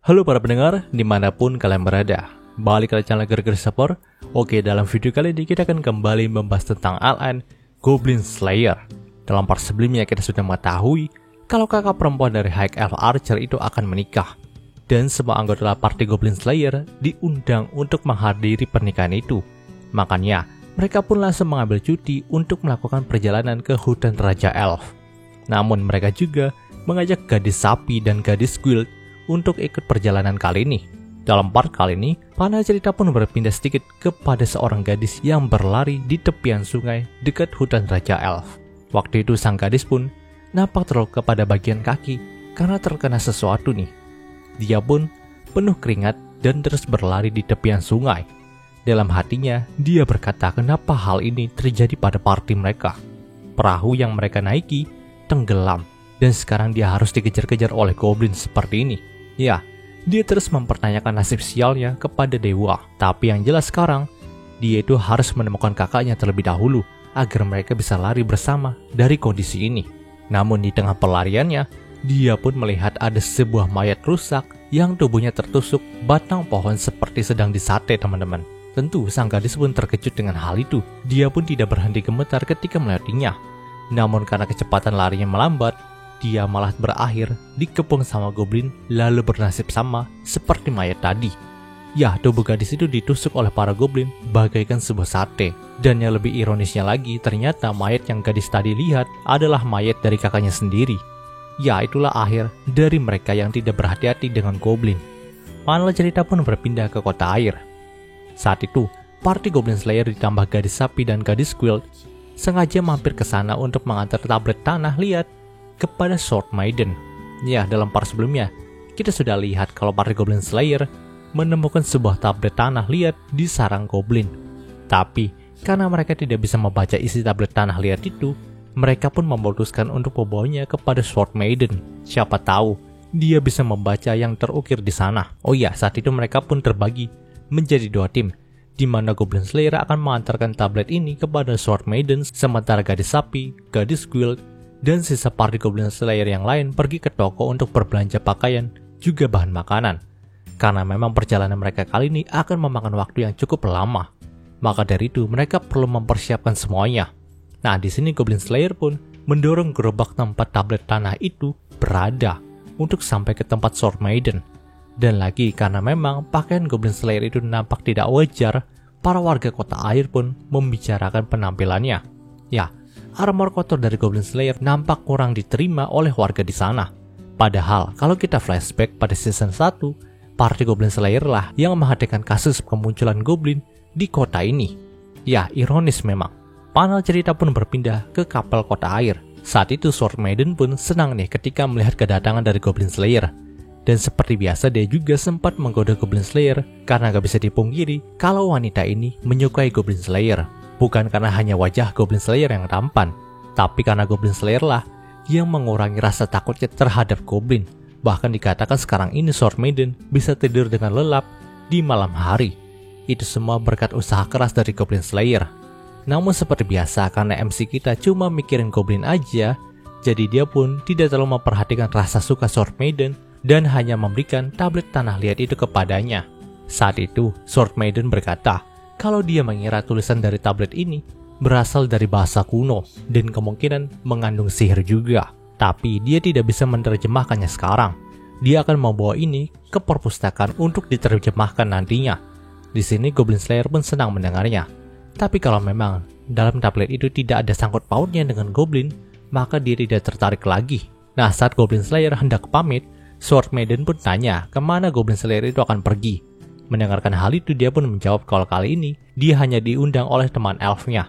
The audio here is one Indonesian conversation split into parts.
Halo para pendengar, dimanapun kalian berada. Balik ke channel Gregory Support. Oke, dalam video kali ini kita akan kembali membahas tentang Alien Goblin Slayer. Dalam part sebelumnya kita sudah mengetahui kalau kakak perempuan dari High Elf Archer itu akan menikah. Dan semua anggota party Goblin Slayer diundang untuk menghadiri pernikahan itu. Makanya, mereka pun langsung mengambil cuti untuk melakukan perjalanan ke hutan Raja Elf. Namun mereka juga mengajak gadis sapi dan gadis guild untuk ikut perjalanan kali ini. Dalam part kali ini, panel cerita pun berpindah sedikit kepada seorang gadis yang berlari di tepian sungai dekat hutan Raja Elf. Waktu itu sang gadis pun nampak terluka pada bagian kaki karena terkena sesuatu nih. Dia pun penuh keringat dan terus berlari di tepian sungai. Dalam hatinya, dia berkata kenapa hal ini terjadi pada party mereka. Perahu yang mereka naiki tenggelam dan sekarang dia harus dikejar-kejar oleh goblin seperti ini. Ya, dia terus mempertanyakan nasib sialnya kepada dewa. Tapi yang jelas sekarang, dia itu harus menemukan kakaknya terlebih dahulu agar mereka bisa lari bersama dari kondisi ini. Namun di tengah pelariannya, dia pun melihat ada sebuah mayat rusak yang tubuhnya tertusuk batang pohon seperti sedang disate, teman-teman. Tentu sang gadis pun terkejut dengan hal itu. Dia pun tidak berhenti gemetar ketika melewatinya. Namun karena kecepatan larinya melambat, dia malah berakhir dikepung sama goblin lalu bernasib sama seperti mayat tadi. Ya, tubuh gadis itu ditusuk oleh para goblin bagaikan sebuah sate. Dan yang lebih ironisnya lagi, ternyata mayat yang gadis tadi lihat adalah mayat dari kakaknya sendiri. Ya, itulah akhir dari mereka yang tidak berhati-hati dengan goblin. Panel cerita pun berpindah ke kota air. Saat itu, party Goblin Slayer ditambah gadis sapi dan gadis guild sengaja mampir ke sana untuk mengantar tablet tanah liat kepada Sword Maiden. Ya, dalam part sebelumnya, kita sudah lihat kalau party Goblin Slayer menemukan sebuah tablet tanah liat di sarang goblin. Tapi, karena mereka tidak bisa membaca isi tablet tanah liat itu, mereka pun memutuskan untuk membawanya kepada Sword Maiden. Siapa tahu, dia bisa membaca yang terukir di sana. Oh ya, saat itu mereka pun terbagi menjadi dua tim, di mana Goblin Slayer akan mengantarkan tablet ini kepada Sword Maiden, sementara gadis sapi, gadis guild, dan sisa party Goblin Slayer yang lain pergi ke toko untuk berbelanja pakaian, juga bahan makanan. Karena memang perjalanan mereka kali ini akan memakan waktu yang cukup lama. Maka dari itu, mereka perlu mempersiapkan semuanya. Nah, di sini Goblin Slayer pun mendorong gerobak tempat tablet tanah itu berada untuk sampai ke tempat Sword Maiden. Dan lagi, karena memang pakaian Goblin Slayer itu nampak tidak wajar, para warga kota air pun membicarakan penampilannya. Ya, armor kotor dari Goblin Slayer nampak kurang diterima oleh warga di sana. Padahal, kalau kita flashback pada season 1, party Goblin Slayer lah yang menghadirkan kasus kemunculan goblin di kota ini. Ya, ironis memang. Panel cerita pun berpindah ke kapal kota air. Saat itu Sword Maiden pun senang nih ketika melihat kedatangan dari Goblin Slayer. Dan seperti biasa dia juga sempat menggoda Goblin Slayer karena gak bisa dipungkiri kalau wanita ini menyukai Goblin Slayer. Bukan karena hanya wajah Goblin Slayer yang tampan, tapi karena Goblin Slayer lah yang mengurangi rasa takutnya terhadap goblin. Bahkan dikatakan sekarang ini Sword Maiden bisa tidur dengan lelap di malam hari. Itu semua berkat usaha keras dari Goblin Slayer. Namun seperti biasa, karena MC kita cuma mikirin goblin aja, jadi dia pun tidak terlalu memperhatikan rasa suka Sword Maiden dan hanya memberikan tablet tanah liat itu kepadanya. Saat itu, Sword Maiden berkata kalau dia mengira tulisan dari tablet ini berasal dari bahasa kuno dan kemungkinan mengandung sihir juga. Tapi dia tidak bisa menerjemahkannya sekarang. Dia akan membawa ini ke perpustakaan untuk diterjemahkan nantinya. Di sini Goblin Slayer pun senang mendengarnya. Tapi kalau memang dalam tablet itu tidak ada sangkut pautnya dengan goblin, maka dia tidak tertarik lagi. Nah, saat Goblin Slayer hendak pamit, Sword Maiden pun tanya kemana Goblin Slayer itu akan pergi. Mendengarkan hal itu, dia pun menjawab kalau kali ini dia hanya diundang oleh teman elfnya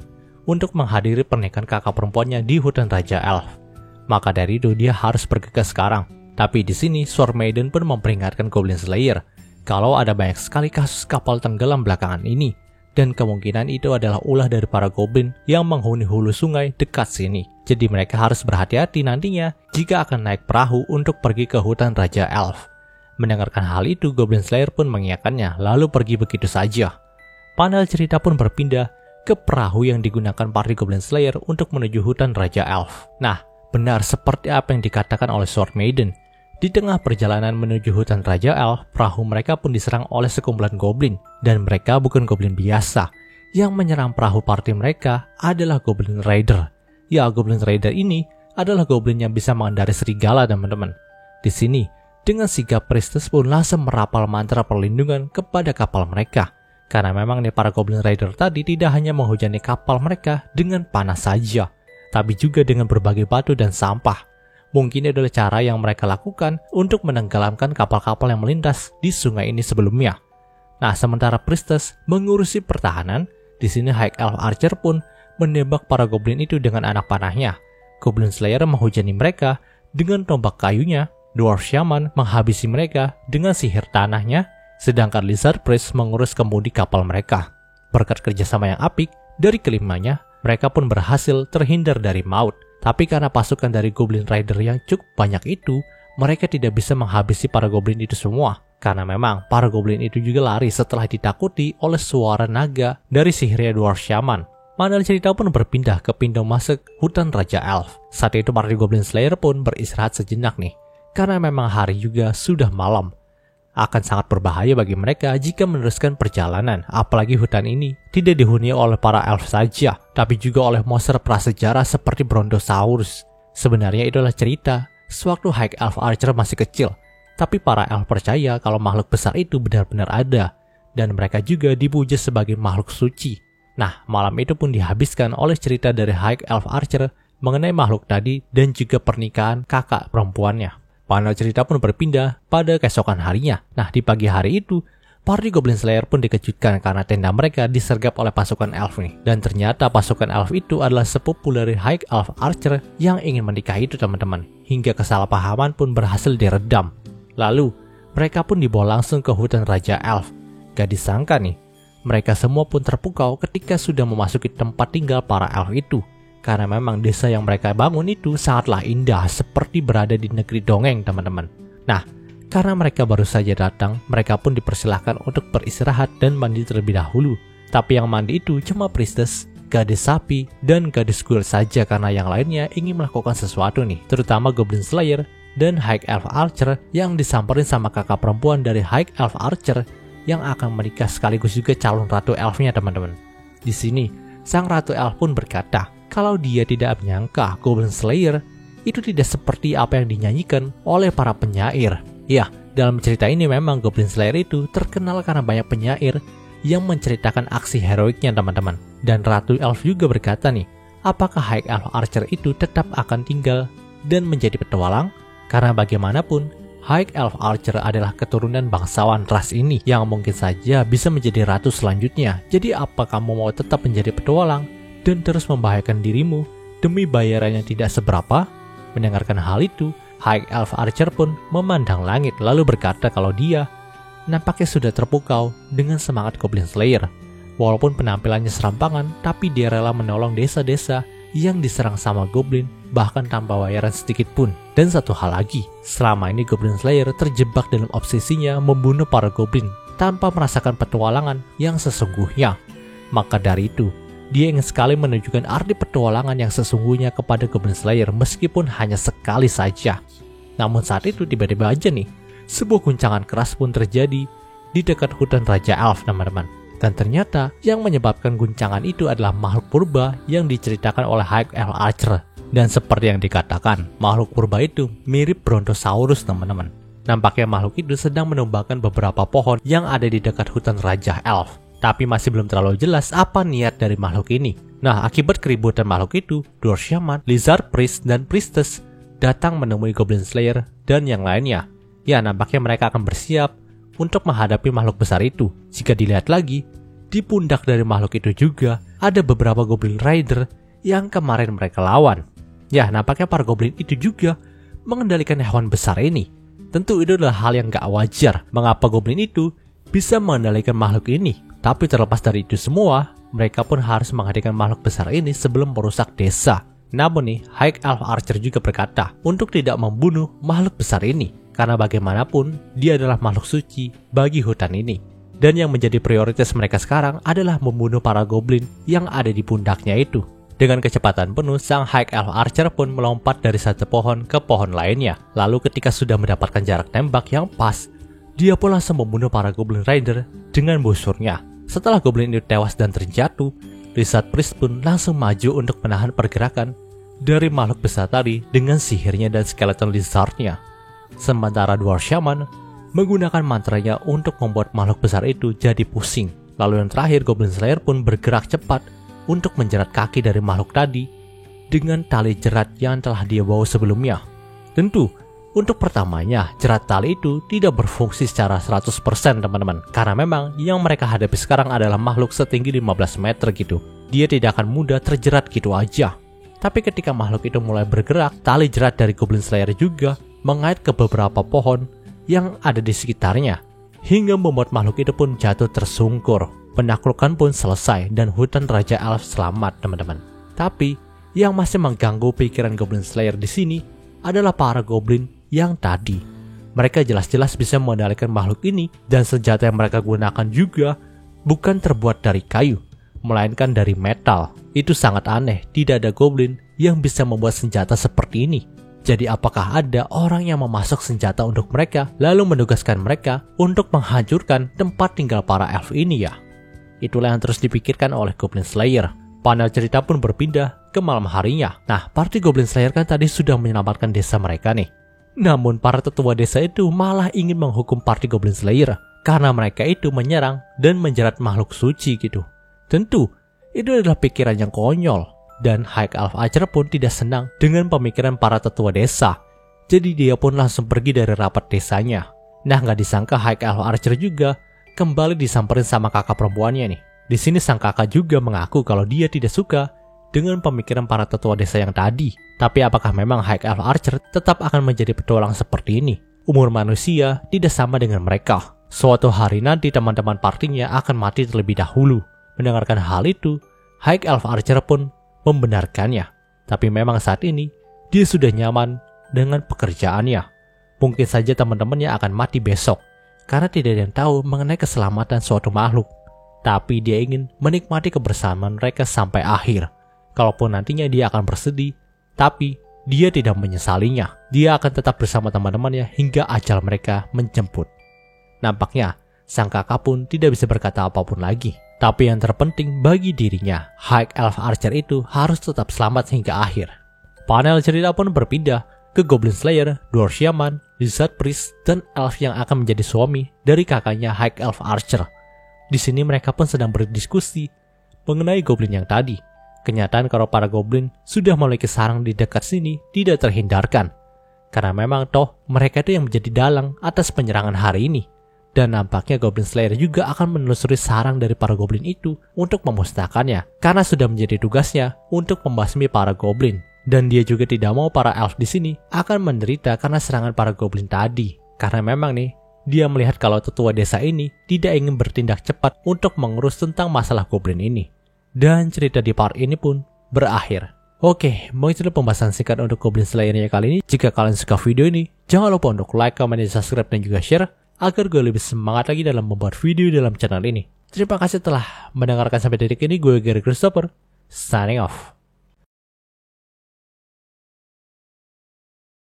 untuk menghadiri pernikahan kakak perempuannya di hutan Raja Elf. Maka dari itu dia harus bergegas sekarang. Tapi di sini Sword Maiden pun memperingatkan Goblin Slayer kalau ada banyak sekali kasus kapal tenggelam belakangan ini, dan kemungkinan itu adalah ulah dari para goblin yang menghuni hulu sungai dekat sini. Jadi mereka harus berhati-hati nantinya jika akan naik perahu untuk pergi ke hutan Raja Elf. Mendengarkan hal itu, Goblin Slayer pun mengiyakannya, lalu pergi begitu saja. Panel cerita pun berpindah ke perahu yang digunakan party Goblin Slayer untuk menuju hutan Raja Elf. Nah, benar seperti apa yang dikatakan oleh Sword Maiden. Di tengah perjalanan menuju hutan Raja Elf, perahu mereka pun diserang oleh sekumpulan goblin. Dan mereka bukan goblin biasa. Yang menyerang perahu party mereka adalah Goblin Raider. Ya, Goblin Raider ini adalah goblin yang bisa mengendari serigala, teman-teman. Di sini, dengan sigap Priestess pun langsung merapal mantra perlindungan kepada kapal mereka. Karena memang nih para Goblin Raider tadi tidak hanya menghujani kapal mereka dengan panas saja, tapi juga dengan berbagai batu dan sampah. Mungkin ini adalah cara yang mereka lakukan untuk menenggelamkan kapal-kapal yang melintas di sungai ini sebelumnya. Nah, sementara Priestess mengurusi pertahanan, di sini High Elf Archer pun menembak para goblin itu dengan anak panahnya. Goblin Slayer menghujani mereka dengan tombak kayunya, Dwarf Shaman menghabisi mereka dengan sihir tanahnya, sedangkan Lizard Priest mengurus kemudi kapal mereka. Berkat kerjasama yang apik dari kelimanya, mereka pun berhasil terhindar dari maut. Tapi karena pasukan dari Goblin Rider yang cukup banyak itu, mereka tidak bisa menghabisi para goblin itu semua. Karena memang para goblin itu juga lari setelah ditakuti oleh suara naga dari sihirnya Dwarf Shaman. Mana cerita pun berpindah ke pintu masuk hutan Raja Elf. Saat itu para Goblin Slayer pun beristirahat sejenak nih. Karena memang hari juga sudah malam. Akan sangat berbahaya bagi mereka jika meneruskan perjalanan, apalagi hutan ini tidak dihuni oleh para elf saja, tapi juga oleh monster prasejarah seperti Brontosaurus. Sebenarnya itulah cerita sewaktu High Elf Archer masih kecil, tapi para elf percaya kalau makhluk besar itu benar-benar ada, dan mereka juga dipuja sebagai makhluk suci. Nah, malam itu pun dihabiskan oleh cerita dari High Elf Archer mengenai makhluk tadi dan juga pernikahan kakak perempuannya. Panel cerita pun berpindah pada keesokan harinya. Nah, di pagi hari itu, party Goblin Slayer pun dikejutkan karena tenda mereka disergap oleh pasukan elf nih. Dan ternyata pasukan elf itu adalah sepupu dari High Elf Archer yang ingin menikahi itu, teman-teman. Hingga kesalahpahaman pun berhasil diredam. Lalu, mereka pun dibawa langsung ke hutan Raja Elf. Gak disangka nih, mereka semua pun terpukau ketika sudah memasuki tempat tinggal para elf itu. Karena memang desa yang mereka bangun itu sangatlah indah, seperti berada di negeri dongeng, teman-teman. Nah, karena mereka baru saja datang, mereka pun dipersilahkan untuk beristirahat dan mandi terlebih dahulu. Tapi yang mandi itu cuma Priestess, gadis sapi, dan gadis squirrel saja karena yang lainnya ingin melakukan sesuatu nih. Terutama Goblin Slayer dan High Elf Archer yang disamperin sama kakak perempuan dari High Elf Archer yang akan menikah sekaligus juga calon Ratu Elfnya, teman-teman. Di sini, sang Ratu Elf pun berkata, kalau dia tidak menyangka Goblin Slayer itu tidak seperti apa yang dinyanyikan oleh para penyair. Ya, dalam cerita ini memang Goblin Slayer itu terkenal karena banyak penyair yang menceritakan aksi heroiknya, teman-teman. Dan Ratu Elf juga berkata nih, apakah High Elf Archer itu tetap akan tinggal dan menjadi petualang? Karena bagaimanapun, High Elf Archer adalah keturunan bangsawan ras ini yang mungkin saja bisa menjadi ratu selanjutnya. Jadi apa kamu mau tetap menjadi petualang dan terus membahayakan dirimu demi bayaran yang tidak seberapa? Mendengarkan hal itu, High Elf Archer pun memandang langit lalu berkata kalau dia nampaknya sudah terpukau dengan semangat Goblin Slayer. Walaupun penampilannya serampangan, tapi dia rela menolong desa-desa yang diserang sama Goblin bahkan tanpa bayaran sedikit pun. Dan satu hal lagi, selama ini Goblin Slayer terjebak dalam obsesinya membunuh para Goblin tanpa merasakan petualangan yang sesungguhnya. Maka dari itu, dia ingin sekali menunjukkan arti petualangan yang sesungguhnya kepada Goblin Slayer meskipun hanya sekali saja. Namun saat itu tiba-tiba aja nih, sebuah guncangan keras pun terjadi di dekat hutan Raja Elf, teman-teman. Dan ternyata yang menyebabkan guncangan itu adalah makhluk purba yang diceritakan oleh High Elf Archer. Dan seperti yang dikatakan, makhluk purba itu mirip Brontosaurus, teman-teman. Nampaknya makhluk itu sedang menumbangkan beberapa pohon yang ada di dekat hutan Raja Elf. Tapi masih belum terlalu jelas apa niat dari makhluk ini. Nah, akibat keributan makhluk itu, Dwarf Shaman, Lizard Priest, dan Priestess datang menemui Goblin Slayer dan yang lainnya. Ya, nampaknya mereka akan bersiap untuk menghadapi makhluk besar itu. Jika dilihat lagi, di pundak dari makhluk itu juga ada beberapa Goblin Rider yang kemarin mereka lawan. Ya, nampaknya para Goblin itu juga mengendalikan hewan besar ini. Tentu itu adalah hal yang gak wajar. Mengapa Goblin itu bisa mengendalikan makhluk ini? Tapi terlepas dari itu semua, mereka pun harus menghadirkan makhluk besar ini sebelum merusak desa. Namun nih, High Elf Archer juga berkata untuk tidak membunuh makhluk besar ini. Karena bagaimanapun, dia adalah makhluk suci bagi hutan ini. Dan yang menjadi prioritas mereka sekarang adalah membunuh para goblin yang ada di pundaknya itu. Dengan kecepatan penuh, sang High Elf Archer pun melompat dari satu pohon ke pohon lainnya. Lalu ketika sudah mendapatkan jarak tembak yang pas, dia pun langsung membunuh para Goblin Rider dengan busurnya. Setelah Goblin itu tewas dan terjatuh, Lizard Priest pun langsung maju untuk menahan pergerakan dari makhluk besar tadi dengan sihirnya dan skeleton lizardnya. Sementara Dwarf Shaman menggunakan mantranya untuk membuat makhluk besar itu jadi pusing. Lalu yang terakhir, Goblin Slayer pun bergerak cepat untuk menjerat kaki dari makhluk tadi dengan tali jerat yang telah dia bawa sebelumnya. Tentu, untuk pertamanya, jerat tali itu tidak berfungsi secara 100% teman-teman. Karena memang yang mereka hadapi sekarang adalah makhluk setinggi 15 meter gitu. Dia tidak akan mudah terjerat gitu aja. Tapi ketika makhluk itu mulai bergerak, tali jerat dari Goblin Slayer juga mengait ke beberapa pohon yang ada di sekitarnya, hingga membuat makhluk itu pun jatuh tersungkur. Penaklukan pun selesai dan hutan Raja Elf selamat teman-teman. Tapi yang masih mengganggu pikiran Goblin Slayer di sini adalah para goblin yang tadi. Mereka jelas-jelas bisa mengendalikan makhluk ini dan senjata yang mereka gunakan juga bukan terbuat dari kayu, melainkan dari metal. Itu sangat aneh, tidak ada goblin yang bisa membuat senjata seperti ini. Jadi apakah ada orang yang memasok senjata untuk mereka lalu menugaskan mereka untuk menghancurkan tempat tinggal para elf ini ya? Itulah yang terus dipikirkan oleh Goblin Slayer. Panel cerita pun berpindah ke malam harinya. Nah, party Goblin Slayer kan tadi sudah menyelamatkan desa mereka nih. Namun para tetua desa itu malah ingin menghukum party Goblin Slayer karena mereka itu menyerang dan menjerat makhluk suci gitu. Tentu, itu adalah pikiran yang konyol. Dan High Elf Archer pun tidak senang dengan pemikiran para tetua desa. Jadi dia pun langsung pergi dari rapat desanya. Nah, nggak disangka High Elf Archer juga kembali disamperin sama kakak perempuannya nih. Di sini sang kakak juga mengaku kalau dia tidak suka dengan pemikiran para tetua desa yang tadi. Tapi apakah memang High Elf Archer tetap akan menjadi petualang seperti ini? Umur manusia tidak sama dengan mereka. Suatu hari nanti teman-teman partinya akan mati terlebih dahulu. Mendengarkan hal itu, High Elf Archer pun membenarkannya. Tapi memang saat ini dia sudah nyaman dengan pekerjaannya. Mungkin saja teman-temannya akan mati besok karena tidak ada yang tahu mengenai keselamatan suatu makhluk. Tapi dia ingin menikmati kebersamaan mereka sampai akhir. Kalaupun nantinya dia akan bersedih, tapi dia tidak menyesalinya. Dia akan tetap bersama teman-temannya hingga ajal mereka menjemput. Nampaknya sang kakak pun tidak bisa berkata apapun lagi. Tapi yang terpenting bagi dirinya, High Elf Archer itu harus tetap selamat hingga akhir. Panel cerita pun berpindah ke Goblin Slayer, Dwarf Shaman, Lizard Priest, dan Elf yang akan menjadi suami dari kakaknya High Elf Archer. Di sini mereka pun sedang berdiskusi mengenai goblin yang tadi. Kenyataan kalau para goblin sudah memiliki sarang di dekat sini tidak terhindarkan. Karena memang toh mereka itu yang menjadi dalang atas penyerangan hari ini. Dan nampaknya Goblin Slayer juga akan menelusuri sarang dari para goblin itu untuk memusnahkannya. Karena sudah menjadi tugasnya untuk membasmi para goblin. Dan dia juga tidak mau para elf di sini akan menderita karena serangan para goblin tadi. Karena memang nih, dia melihat kalau tetua desa ini tidak ingin bertindak cepat untuk mengurus tentang masalah goblin ini. Dan cerita di part ini pun berakhir. Oke, mungkin itu pembahasan singkat untuk Goblin Slayer-nya kali ini. Jika kalian suka video ini, jangan lupa untuk like, comment, dan subscribe, dan juga share agar gue lebih semangat lagi dalam membuat video dalam channel ini. Terima kasih telah mendengarkan sampai detik ini. Gue Gary Christopher, signing off.